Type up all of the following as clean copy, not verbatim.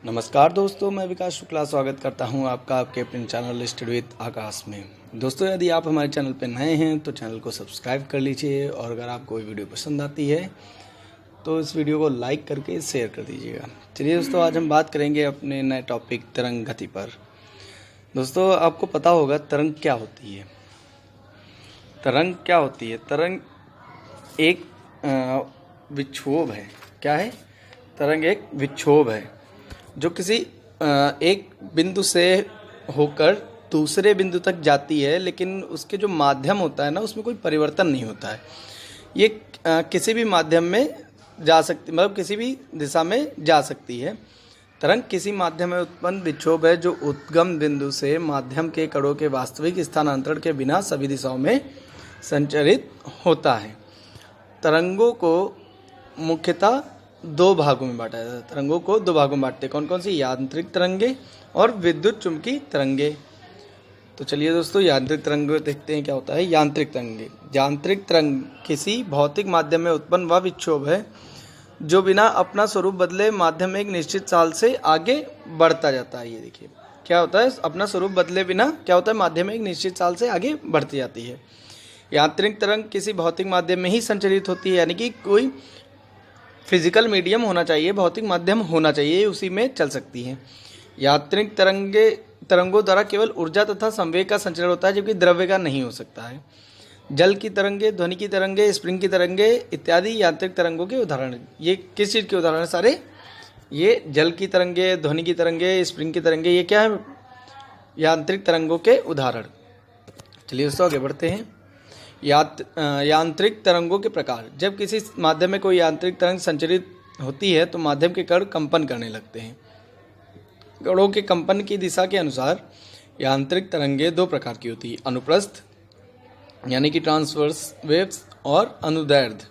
नमस्कार दोस्तों, मैं विकास शुक्ला स्वागत करता हूं आपका आपके अपने चैनल स्टडी विद आकाश में। दोस्तों, यदि आप हमारे चैनल पर नए हैं तो चैनल को सब्सक्राइब कर लीजिए और अगर आपको कोई वीडियो पसंद आती है तो इस वीडियो को लाइक करके शेयर कर दीजिएगा। चलिए दोस्तों, आज हम बात करेंगे अपने नए टॉपिक तरंग गति पर। दोस्तों, आपको पता होगा तरंग क्या होती है। तरंग क्या होती है? तरंग एक विक्षोभ है। क्या है? तरंग एक विक्षोभ है जो किसी एक बिंदु से होकर दूसरे बिंदु तक जाती है, लेकिन उसके जो माध्यम होता है ना, उसमें कोई परिवर्तन नहीं होता है। ये किसी भी माध्यम में जा सकती, मतलब किसी भी दिशा में जा सकती है। तरंग किसी माध्यम में उत्पन्न विक्षोभ है जो उद्गम बिंदु से माध्यम के कणों के वास्तविक स्थानांतरण के बिना सभी दिशाओं में संचरित होता है। तरंगों को मुख्यतः दो भागों में बांटा जाता है। तरंगों को दो भागों में बांटते हैं। कौन कौन सी? यांत्रिक तरंगे और विद्युत चुंबकीय तरंगे। तो चलिए दोस्तों, यांत्रिक तरंगे देखते हैं क्या होता है। यांत्रिक तरंगे। यांत्रिक तरंग किसी भौतिक माध्यम में उत्पन्न वह विक्षोभ है जो बिना अपना स्वरूप बदले माध्यम में एक निश्चित चाल से आगे बढ़ता जाता है। ये देखिए क्या होता है, अपना स्वरूप बदले बिना क्या होता है, माध्यम में एक निश्चित चाल से आगे बढ़ती जाती है। यांत्रिक तरंग किसी भौतिक माध्यम में ही संचरित होती है, यानी कि कोई फिजिकल मीडियम होना चाहिए, भौतिक माध्यम होना चाहिए, उसी में चल सकती है। यांत्रिक तरंगों द्वारा केवल ऊर्जा तथा संवेग का संचरण होता है, जबकि द्रव्य का नहीं हो सकता है। जल की तरंगे, ध्वनि की तरंगे, स्प्रिंग की तरंगे इत्यादि यांत्रिक तरंगों के उदाहरण। ये किस चीज़ के उदाहरण है सारे? ये जल की तरंगे, ध्वनि की तरंगे, स्प्रिंग की तरंगे, ये क्या है? यांत्रिक तरंगों के उदाहरण। चलिए दोस्तों, आगे बढ़ते हैं। यांत्रिक तरंगों के प्रकार। जब किसी माध्यम में कोई यांत्रिक तरंग संचरित होती है तो माध्यम के कण कंपन करने लगते हैं। कणों के कंपन की दिशा के अनुसार यांत्रिक तरंगें दो प्रकार की होती है, अनुप्रस्थ यानी कि ट्रांसवर्स वेव्स और अनुदैर्ध्य।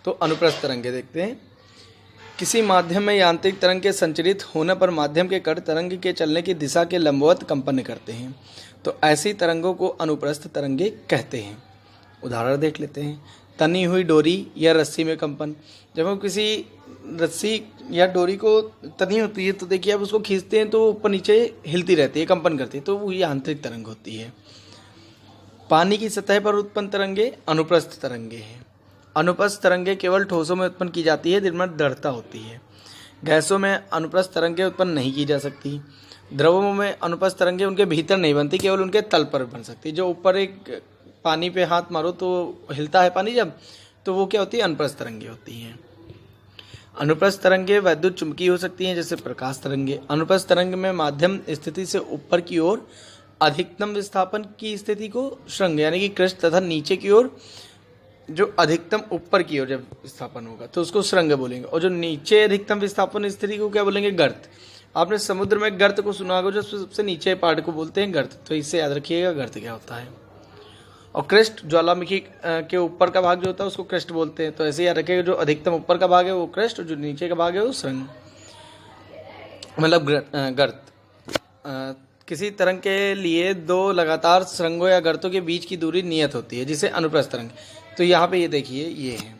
तो अनुप्रस्थ तरंगें देखते हैं। किसी माध्यम में यांत्रिक तरंग के संचरित होने पर माध्यम के कण तरंग के चलने की दिशा के लंबवत कंपन करते हैं, तो ऐसी तरंगों को अनुप्रस्थ तरंगें कहते हैं। उदाहरण देख लेते हैं। तनी हुई डोरी या रस्सी में कंपन। जब हम किसी रस्सी या डोरी को तनी होती है तो देखिए आप उसको खींचते हैं तो ऊपर नीचे हिलती रहती है, कंपन करती है, तो वो यांत्रिक तरंग होती है। पानी की सतह पर उत्पन्न तरंगे अनुप्रस्थ तरंगे हैं। अनुप्रस्थ तरंगे केवल ठोसों में उत्पन्न की जाती है जिनमें दृढ़ता होती है। गैसों में अनुप्रस्थ तरंगे उत्पन्न नहीं की जा सकती। द्रवों में अनुप्रस्थ तरंगे उनके भीतर नहीं बनती, केवल उनके तल पर बन सकती। जो ऊपर एक पानी पे हाथ मारो तो हिलता है पानी जब, तो वो क्या होती है? अनुप्रस्थ तरंगे होती हैं। अनुप्रस्थ तरंगे वैद्युत चुंबकीय हो सकती हैं, जैसे प्रकाश तरंगे। अनुप्रस्थ तरंग में माध्यम स्थिति से ऊपर की ओर अधिकतम विस्थापन की स्थिति को श्रृंग यानी कि कृष्ण तथा नीचे की ओर जो अधिकतम ऊपर की ओर जब विस्थापन होगा तो उसको श्रृंग बोलेंगे, और जो नीचे अधिकतम विस्थापन स्थिति को क्या बोलेंगे? गर्त। आपने समुद्र में गर्त को सुना होगा, जो सबसे नीचे पार्ट को बोलते हैं गर्त। तो इससे याद रखिएगा गर्त क्या होता है। और क्रेस्ट, ज्वालामुखी के ऊपर का भाग जो होता है उसको क्रेस्ट बोलते हैं। तो ऐसे याद रखिएगा, जो अधिकतम ऊपर का भाग है वो क्रेस्ट, और जो नीचे का भाग है वो श्रृंग, मतलब गर्त। किसी तरंग के लिए दो लगातार श्रृंगों या गर्तों के बीच की दूरी नियत होती है, जिसे अनुप्रस्थ तरंग। तो यहाँ पे ये देखिए, ये है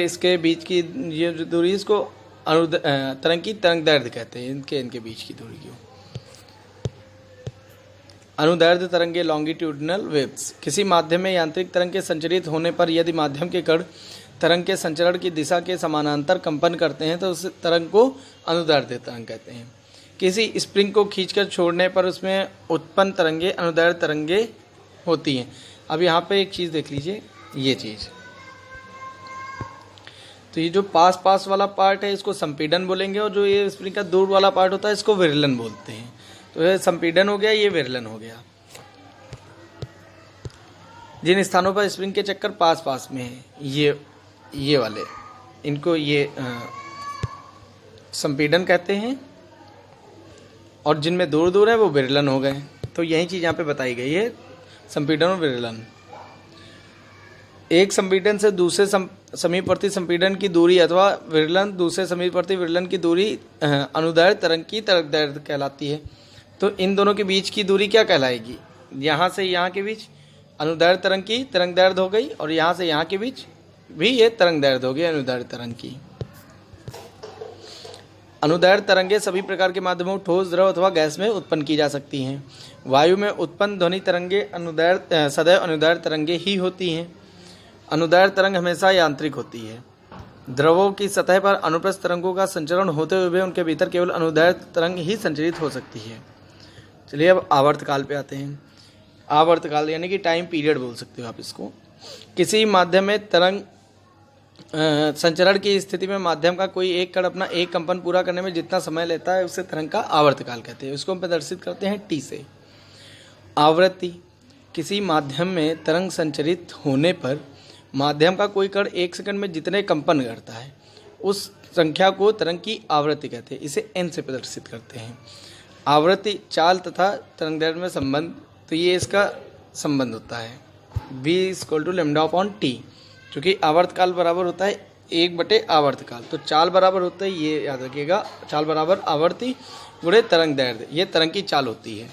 इसके बीच की ये जो दूरी, इसको तरंग की तरंग दैर्ध्य कहते हैं, इनके बीच की दूरी को। अनुदैर्ध्य तरंगे लॉन्गिट्यूडिनल वेव्स। किसी माध्यम में यांत्रिक तरंग के संचरित होने पर यदि माध्यम के कण तरंग के संचरण की दिशा के समानांतर कंपन करते हैं तो उस तरंग को अनुदैर्ध्य तरंग कहते हैं। किसी स्प्रिंग को खींचकर छोड़ने पर उसमें उत्पन्न तरंगे अनुदैर्ध्य तरंगे होती हैं। अब यहाँ पे एक चीज़ देख लीजिए, ये चीज़, तो ये जो पास वाला पार्ट है इसको संपीड़न बोलेंगे, और जो ये स्प्रिंग का दूर वाला पार्ट होता है इसको विरलन बोलते हैं। तो ये संपीड़न हो गया, ये विरलन हो गया। जिन स्थानों पर स्प्रिंग के चक्कर पास में है, ये वाले, इनको ये संपीड़न कहते हैं, और जिनमें दूर है वो विरलन हो गए। तो यही चीज़ यहाँ पे बताई गई है, संपीड़न और विरलन। एक संपीड़न से दूसरे समीपवर्ती संपीड़न की दूरी अथवा विरलन दूसरे समीपवर्ती विरलन की दूरी अनुदैर्ध्य तरंग की तरंगदैर्ध्य कहलाती है। तो इन दोनों के बीच की दूरी क्या कहलाएगी? यहाँ से यहाँ के बीच अनुदैर्ध्य तरंग की तरंगदैर्ध्य हो गई, और यहाँ से यहाँ के बीच भी ये तरंगदैर्ध्य हो गई अनुदैर्ध्य तरंग की। अनुदैर्घ्य तरंगे सभी प्रकार के माध्यमों ठोस, द्रव अथवा गैस में उत्पन्न की जा सकती हैं। वायु में उत्पन्न ध्वनि तरंगे सदैव अनुदैर्घ्य तरंगे ही होती हैं। अनुदैर्घ्य तरंग हमेशा यांत्रिक होती है। द्रवों की सतह पर अनुप्रस्थ तरंगों का संचरण होते हुए उनके भीतर केवल अनुदैर्घ्य तरंग ही संचरित हो सकती है। चलिए अब आवर्तकाल पे आते हैं। आवर्तकाल यानी कि टाइम पीरियड बोल सकते हो आप इसको। किसी माध्यम में तरंग संचरण की स्थिति में माध्यम का कोई एक कण अपना एक कंपन पूरा करने में जितना समय लेता है उसे तरंग का आवर्तकाल कहते हैं। उसको हम प्रदर्शित करते हैं टी से। आवृत्ति, किसी माध्यम में तरंग संचरित होने पर माध्यम का कोई कण एक सेकंड में जितने कंपन करता है उस संख्या को तरंग की आवृत्ति कहते हैं। इसे एन से प्रदर्शित करते हैं। आवृत्ति, चाल तथा तरंगदैर्घ्य में संबंध, तो ये इसका संबंध होता है v=λ/t, क्योंकि आवर्तकाल बराबर होता है 1/आवर्तकाल। तो चाल बराबर होता है, ये याद रखिएगा, चाल बराबर आवर्ती गुणे तरंगदैर्घ्य, ये तरंग की चाल होती है।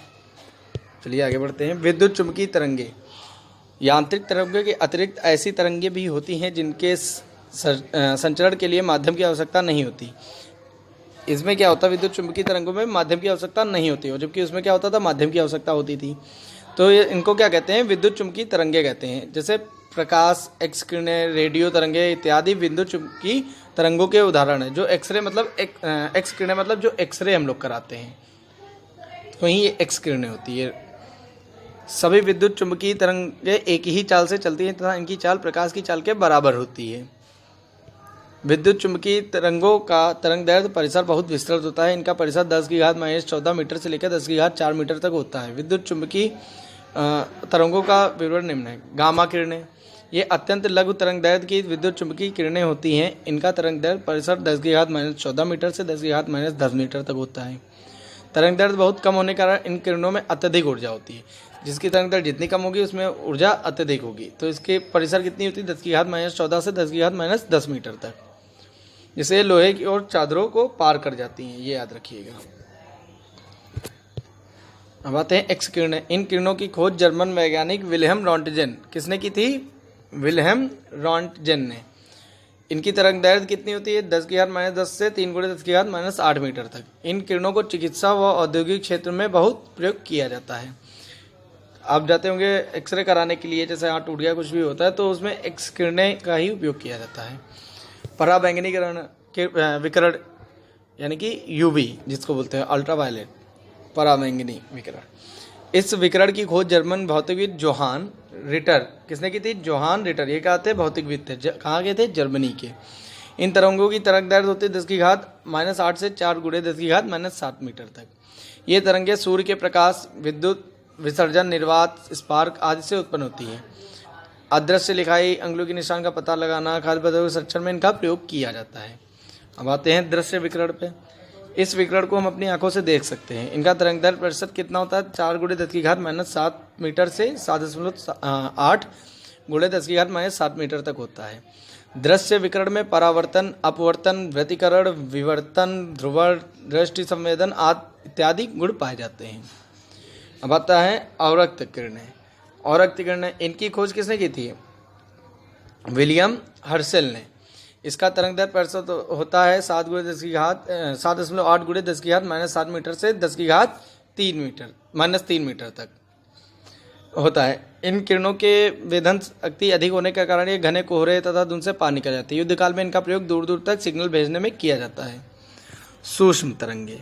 चलिए आगे बढ़ते हैं। विद्युत चुंबकीय तरंगे, यांत्रिक तरंगों के अतिरिक्त ऐसी तरंगें भी होती हैं जिनके संचरण के लिए माध्यम की आवश्यकता नहीं होती। इसमें क्या होता है, विद्युत चुंबकीय तरंगों में माध्यम की आवश्यकता नहीं होती, और जबकि उसमें क्या होता था, माध्यम की आवश्यकता होती थी। तो इनको क्या कहते हैं, विद्युत चुंबकीय तरंगे कहते हैं। जैसे प्रकाश, एक्स किरणें, रेडियो तरंगे इत्यादि विद्युत चुंबकीय तरंगों के उदाहरण है। जो एक्सरे मतलब एक्स किरणें मतलब जो एक्सरे हम लोग कराते हैं, वहीं ये एक्स किरणें होती है। सभी विद्युत चुंबकीय तरंगे एक ही चाल से चलती हैं तथा इनकी चाल प्रकाश की चाल के बराबर होती है। विद्युत चुंबकीय तरंगों का तरंगदैर्घ्य परिसर बहुत विस्तृत होता है। इनका परिसर 10⁻⁴ मीटर से लेकर 10⁴ मीटर तक होता है। विद्युत चुंबकीय तरंगों का विवरण निम्न है। गामा किरणें, ये अत्यंत लघु तरंगदैर्घ्य की विद्युत चुंबकीय किरणें होती हैं। इनका तरंगदैर्घ्य परिसर 10⁻⁴ मीटर से 10⁻⁻10 मीटर तक होता है। तरंगदैर्घ्य बहुत कम होने के कारण इन किरणों में अत्यधिक ऊर्जा होती है। जिसकी तरंगदैर्घ्य जितनी कम होगी उसमें ऊर्जा अत्यधिक होगी। तो इसके परिसर कितनी होती है, 10⁻⁴ से 10⁻⁻10 मीटर तक, जिसे लोहे की और चादरों को पार कर जाती हैं, ये याद रखिएगा। अब आते हैं एक्स किरणें। इन किरणों की खोज जर्मन वैज्ञानिक विल्हेम रॉन्टजेन, किसने की थी, विल्हेम रॉन्टजेन ने। इनकी तरंगदैर्घ्य कितनी होती है, 10⁻⁻10 से 3×10⁻⁸ मीटर तक। इन किरणों को चिकित्सा व औद्योगिक क्षेत्र में बहुत प्रयोग किया जाता है। आप जाते होंगे एक्सरे कराने के लिए, जैसे हाथ टूट गया कुछ भी होता है तो उसमें एक्स किरणें का ही उपयोग किया जाता है। पराबैंगनी विकिरण यानी कि यूवी जिसको बोलते हैं, अल्ट्रावायलेट पराबैंगनी विकिरण। इस विकिरण की खोज जर्मन भौतिकविद जोहान रिटर, किसने की थी, जोहान रिटर। ये क्या थे, भौतिकविद थे। कहाँ के थे, जर्मनी के। इन तरंगों की तरंगदैर्घ्य होती है 10⁻⁸ से 4×10⁻⁷ मीटर तक। ये तरंगे सूर्य के प्रकाश, विद्युत विसर्जन, निर्वात, स्पार्क आदि से उत्पन्न होती है। अदृश्य लिखाई, अंगुलों के निशान का पता लगाना, खाद्य पदार्थों के संरक्षण में इनका प्रयोग किया जाता है। अब आते हैं दृश्य विकिरण पे। इस विकिरण को हम अपनी आंखों से देख सकते हैं। इनका तरंगदैर्घ्य प्रतिशत कितना होता है, 4×10⁻⁷ मीटर से 7.8×10⁻⁷ मीटर तक होता है। दृश्य विकिरण में परावर्तन, अपवर्तन, व्यतिकरण, विवर्तन, ध्रुवण, दृष्टि संवेदन आदि इत्यादि गुण पाए जाते हैं। अब आता है अवरक्त किरणें। अवरक्त किरणें, इनकी खोज किसने की थी, विलियम हर्शेल ने। इसका तरंगदैर्घ्य प्रतिशत होता है 7.8×10⁻⁷ मीटर से 10⁻³ मीटर तक होता है। इन किरणों के वेधन शक्ति अधिक होने के कारण ये घने कोहरे तथा धुंध से पार निकल जाती है। युद्ध काल में इनका प्रयोग दूर दूर तक सिग्नल भेजने में किया जाता है। सूक्ष्म तरंगे,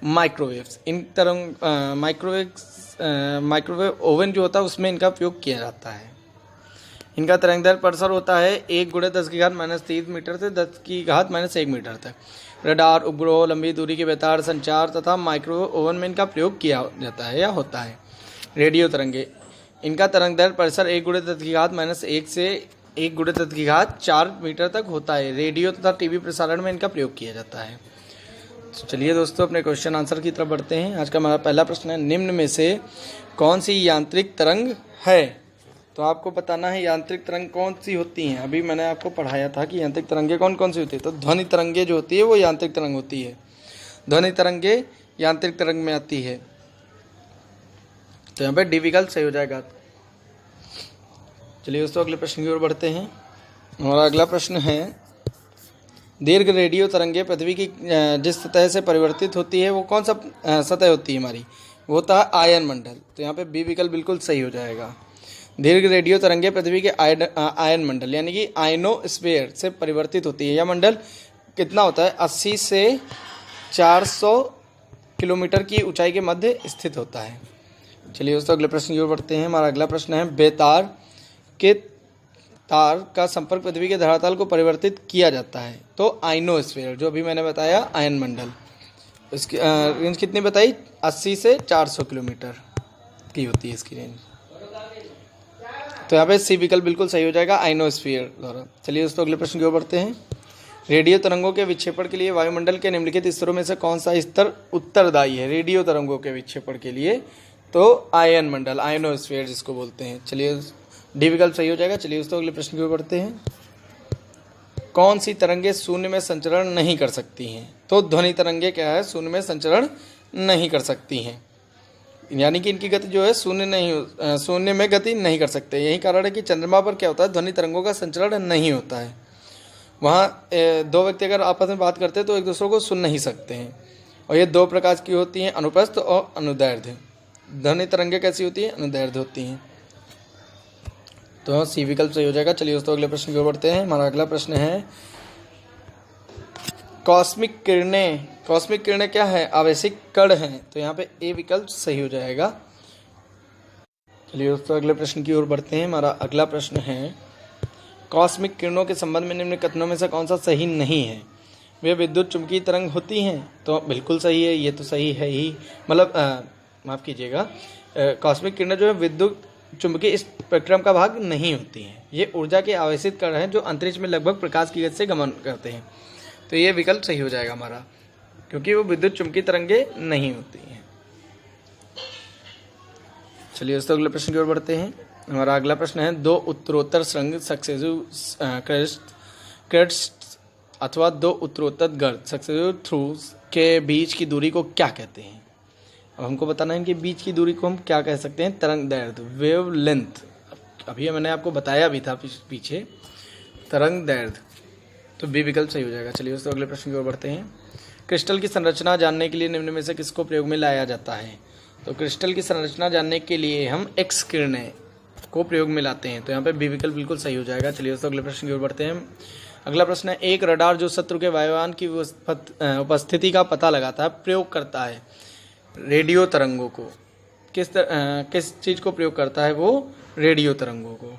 माइक्रोवेव्स। इन माइक्रोवेव ओवन जो होता है उसमें इनका उपयोग किया जाता है। इनका तरंगदैर्घ्य परिसर होता है 1×10⁻³ मीटर से 10⁻⁻1 मीटर तक। रडार, उपग्रह, लंबी दूरी के बेतार, संचार तथा माइक्रोवेव ओवन में इनका प्रयोग किया जाता है या होता है। रेडियो तरंगे, इनका तरंगदैर्घ्य परिसर 1×10⁻1 से 1×10⁴ मीटर तक होता है। रेडियो तथा टीवी प्रसारण में इनका प्रयोग किया जाता है। तो चलिए दोस्तों अपने क्वेश्चन आंसर की तरफ बढ़ते हैं। आज का हमारा पहला प्रश्न है, निम्न में से कौन सी यांत्रिक तरंग है। तो आपको बताना है यांत्रिक तरंग कौन सी होती हैं। अभी मैंने आपको पढ़ाया था कि यांत्रिक तरंगे कौन कौन सी होती है। तो ध्वनि तरंगे जो होती है वो यांत्रिक तरंग होती है। ध्वनि तरंगे यांत्रिक तरंग में आती है। तो यहाँ पे डी विकल्प सही हो जाएगा। चलिए दोस्तों अगले प्रश्न की ओर बढ़ते हैं। हमारा अगला प्रश्न है, दीर्घ रेडियो तरंगे पृथ्वी की जिस सतह से परिवर्तित होती है वो कौन सा सतह होती है हमारी, वो होता है आयन मंडल। तो यहाँ पे बी विकल्प बिल्कुल सही हो जाएगा। दीर्घ रेडियो तरंगे पृथ्वी के आयन मंडल यानी कि आयनोस्फीयर से परिवर्तित होती है। यह मंडल कितना होता है, 80 से 400 किलोमीटर की ऊंचाई के मध्य स्थित होता है। चलिए दोस्तों अगले प्रश्न की ओर बढ़ते हैं। हमारा अगला प्रश्न है, बेतार के तार का संपर्क पृथ्वी के धरातल को परिवर्तित किया जाता है तो आयनोस्फीयर, जो अभी मैंने बताया आयन मंडल, इसकी रेंज कितनी बताई, 80 से 400 किलोमीटर की होती है इसकी रेंज। तो यहाँ पे सी विकल्प बिल्कुल सही हो जाएगा, आयनोस्फीयर द्वारा। चलिए दोस्तों अगले प्रश्न की ओर बढ़ते हैं। रेडियो तरंगों के विक्षेपण के लिए वायुमंडल के निम्नलिखित स्तरों में से कौन सा स्तर उत्तरदायी है रेडियो तरंगों के विक्षेपण के लिए, तो आयन मंडल, आयनोस्फीयर जिसको बोलते हैं। चलिए डी विकल्प सही हो जाएगा। चलिए दोस्तों अगले प्रश्न की ओर बढ़ते हैं। कौन सी तरंगे शून्य में संचरण नहीं कर सकती हैं, तो ध्वनि तरंगे क्या है, शून्य में संचरण नहीं कर सकती हैं, यानी कि इनकी गति जो है शून्य में गति नहीं कर सकते। यही कारण है कि चंद्रमा पर क्या होता है, ध्वनि तरंगों का संचरण नहीं होता है। वहाँ दो व्यक्ति अगर आपस में बात करते हैं तो एक दूसरे को सुन नहीं सकते हैं। और ये दो प्रकार की होती हैं, अनुप्रस्थ और अनुदैर्ध्य। ध्वनि तरंगे कैसी होती हैं, अनुदैर्ध्य होती हैं। तो सी विकल्प सही हो जाएगा। चलिए दोस्तों अगले प्रश्न की ओर बढ़ते हैं। हमारा अगला प्रश्न है, कॉस्मिक किरणें क्या है, आवेशिक कण हैं, तो यहाँ पे ए विकल्प सही हो जाएगा। चलिए दोस्तों अगले प्रश्न की ओर बढ़ते हैं। हमारा अगला प्रश्न है, कॉस्मिक किरणों के संबंध में निम्न कथनों में से कौन सा सही नहीं है, वे विद्युत चुंबकीय तरंग होती हैं, तो बिल्कुल सही है, ये तो सही है ही, मतलब माफ़ कीजिएगा, कॉस्मिक किरणें जो है विद्युत चुंबकीय स्पेक्ट्रम का भाग नहीं होती हैं। ये ऊर्जा के आवेशित कण हैं जो अंतरिक्ष में लगभग प्रकाश की गति से गमन करते हैं। तो ये विकल्प सही हो जाएगा हमारा, क्योंकि वो विद्युत चुंबकीय तरंगे नहीं होती हैं। चलिए दोस्तों अगले प्रश्न की ओर बढ़ते हैं। हमारा अगला प्रश्न है, दो उत्तरोत्तर संघ सक्सेसिव क्रेस्ट अथवा दो उत्तरोत्तर गर्त सक्सेसिव थ्रूज के बीच की दूरी को क्या कहते हैं। अब हमको बताना है इनके बीच की दूरी को हम क्या कह सकते हैं, तरंग दैर्ध्य, वेव लेंथ। अभी मैंने आपको बताया भी था पीछे, तरंग दैर्ध्य। तो बी विकल्प सही हो जाएगा। चलिए दोस्तों अगले प्रश्न की ओर बढ़ते हैं। क्रिस्टल की संरचना जानने के लिए निम्न में से किसको प्रयोग में लाया जाता है, तो क्रिस्टल की संरचना जानने के लिए हम एक्स किरणें को प्रयोग में लाते हैं। तो यहाँ पे बी विकल्प बिल्कुल सही हो जाएगा। चलिए दोस्तों अगले प्रश्न की ओर बढ़ते हैं। अगला प्रश्न है, एक रडार जो शत्रु के वायुयान की उपस्थिति का पता लगाता है प्रयोग करता है रेडियो तरंगों को, किस चीज़ को प्रयोग करता है, वो रेडियो तरंगों को।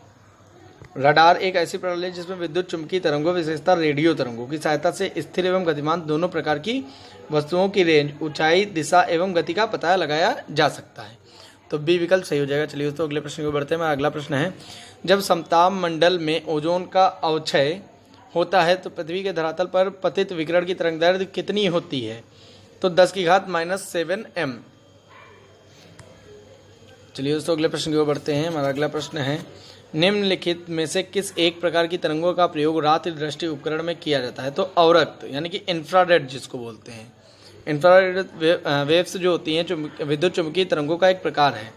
रडार एक ऐसी प्रणाली है जिसमें विद्युत चुंबकीय तरंगों, विशेषता रेडियो तरंगों की सहायता से स्थिर एवं गतिमान दोनों प्रकार की वस्तुओं की रेंज, ऊंचाई, दिशा एवं गति का पता लगाया जा सकता है। तो बी विकल्प सही हो जाएगा। चलिए दोस्तों अगले प्रश्न को बढ़ते हैं। हमारा अगला प्रश्न है, जब समताप मंडल में ओजोन का अवक्षय होता है तो पृथ्वी के धरातल पर पतित विकिरण की तरंगदैर्ध्य कितनी होती है, तो 10⁻⁷ m। चलिए दोस्तों अगले प्रश्न की ओर बढ़ते हैं। हमारा अगला प्रश्न है, निम्नलिखित में से किस एक प्रकार की तरंगों का प्रयोग रात्रि दृष्टि उपकरण में किया जाता है, तो अवरक्त यानी कि इंफ्रारेड जिसको बोलते हैं। इंफ्रारेड वेव्स जो होती हैं विद्युत चुंबकीय तरंगों का एक प्रकार है।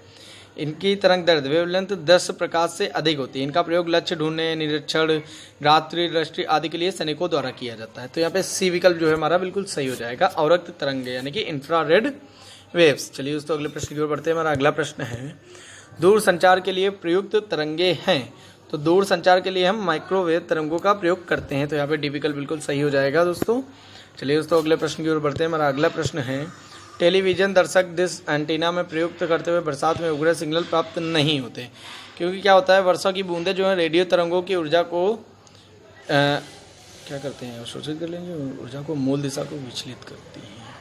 इनकी तरंगदैर्ध्य वेवलेंथ 10 प्रकाश से अधिक होती है। इनका प्रयोग लक्ष्य ढूंढने, निरीक्षण, रात्रि दृष्टि आदि के लिए सैनिकों द्वारा किया जाता है। तो यहाँ पे सी विकल्प जो है हमारा बिल्कुल सही हो जाएगा, अवरक्त तरंगे यानी कि इंफ्रारेड वेव्स। चलिए दोस्तों अगले प्रश्न की ओर बढ़ते हैं। हमारा अगला प्रश्न है, दूर संचार के लिए प्रयुक्त तरंगे हैं, तो दूर संचार के लिए हम माइक्रोवेव तरंगों का प्रयोग करते हैं। तो यहाँ पे डी विकल्प बिल्कुल सही हो जाएगा दोस्तों। चलिए दोस्तों अगले प्रश्न की ओर बढ़ते हैं। हमारा अगला प्रश्न है, टेलीविजन दर्शक डिश एंटीना में प्रयुक्त करते हुए बरसात में उग्र सिग्नल प्राप्त नहीं होते, क्योंकि क्या होता है, वर्षा की बूंदें जो है रेडियो तरंगों की ऊर्जा को क्या करते हैं, शोषित कर लेंगे, ऊर्जा को मूल दिशा को विचलित करती हैं।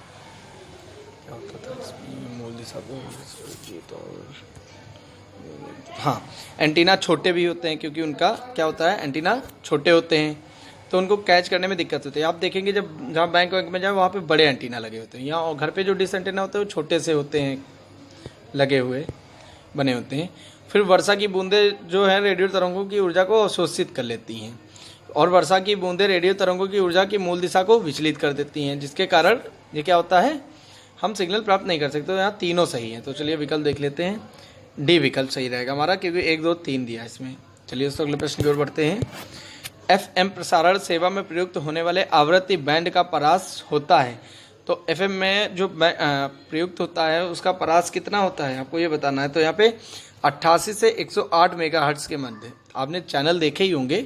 क्या होता था इसमें, मूल दिशा को हाँ, एंटीना छोटे भी होते हैं, क्योंकि उनका क्या होता है, एंटीना छोटे होते हैं तो उनको कैच करने में दिक्कत होती है। आप देखेंगे जब जहाँ बैंक में जाए वहाँ पे बड़े एंटीना लगे होते हैं, यहाँ घर पे जो डिश एंटीना होते हैं वो छोटे से होते हैं, लगे हुए बने होते हैं। फिर वर्षा की बूंदें जो है रेडियो तरंगों की ऊर्जा को अवशोषित कर लेती हैं, और वर्षा की बूंदें रेडियो तरंगों की ऊर्जा की मूल दिशा को विचलित कर देती हैं, जिसके कारण ये क्या होता है, हम सिग्नल प्राप्त नहीं कर सकते। तो यहाँ तीनों सही हैं। तो चलिए विकल्प देख लेते हैं, डी विकल्प सही रहेगा हमारा, क्योंकि 1 2 3 दिया इसमें। चलिए दोस्तों अगले प्रश्न की ओर बढ़ते हैं। FM प्रसारण सेवा में प्रयुक्त होने वाले आवृत्ति बैंड का परास होता है। तो FM में जो प्रयुक्त होता है उसका परास कितना होता है आपको ये बताना है। तो यहाँ पे 88 से 108 मेगाहर्ट्ज़ के मध्य। आपने चैनल देखे ही होंगे,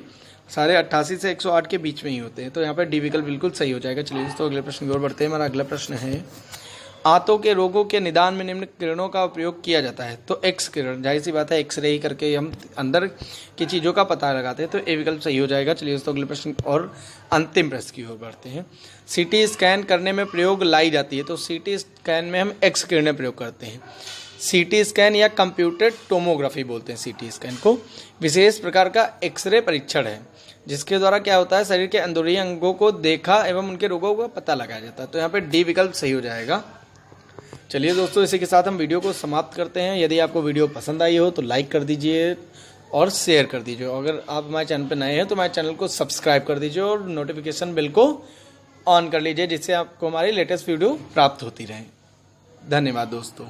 सारे 88 से 108 के बीच में ही होते हैं। तो यहाँ पे डी विकल्प बिल्कुल सही हो जाएगा। चलिए दोस्तों अगले प्रश्न की ओर बढ़ते हैं। हमारा अगला प्रश्न है, आंतों के रोगों के निदान में निम्न किरणों का उपयोग किया जाता है। तो एक्स किरण, जाहिर सी बात है एक्सरे ही करके हम अंदर की चीज़ों का पता लगाते हैं। तो ए विकल्प सही हो जाएगा। चलिए दोस्तों अगले प्रश्न और अंतिम प्रश्न की ओर बढ़ते हैं। सीटी स्कैन करने में प्रयोग लाई जाती है। तो सीटी स्कैन में हम एक्स किरणें प्रयोग करते हैं। सीटी स्कैन या कंप्यूटेड टोमोग्राफी बोलते हैं सीटी स्कैन को, विशेष प्रकार का एक्सरे परीक्षण है जिसके द्वारा क्या होता है, शरीर के अंदरूनी अंगों को देखा एवं उनके रोगों का पता लगाया जाता है। तो यहाँ पे डी विकल्प सही हो जाएगा। चलिए दोस्तों इसी के साथ हम वीडियो को समाप्त करते हैं। यदि आपको वीडियो पसंद आई हो तो लाइक कर दीजिए और शेयर कर दीजिए। अगर आप हमारे चैनल पर नए हैं तो हमारे चैनल को सब्सक्राइब कर दीजिए और नोटिफिकेशन बेल को ऑन कर लीजिए जिससे आपको हमारी लेटेस्ट वीडियो प्राप्त होती रहे। धन्यवाद दोस्तों।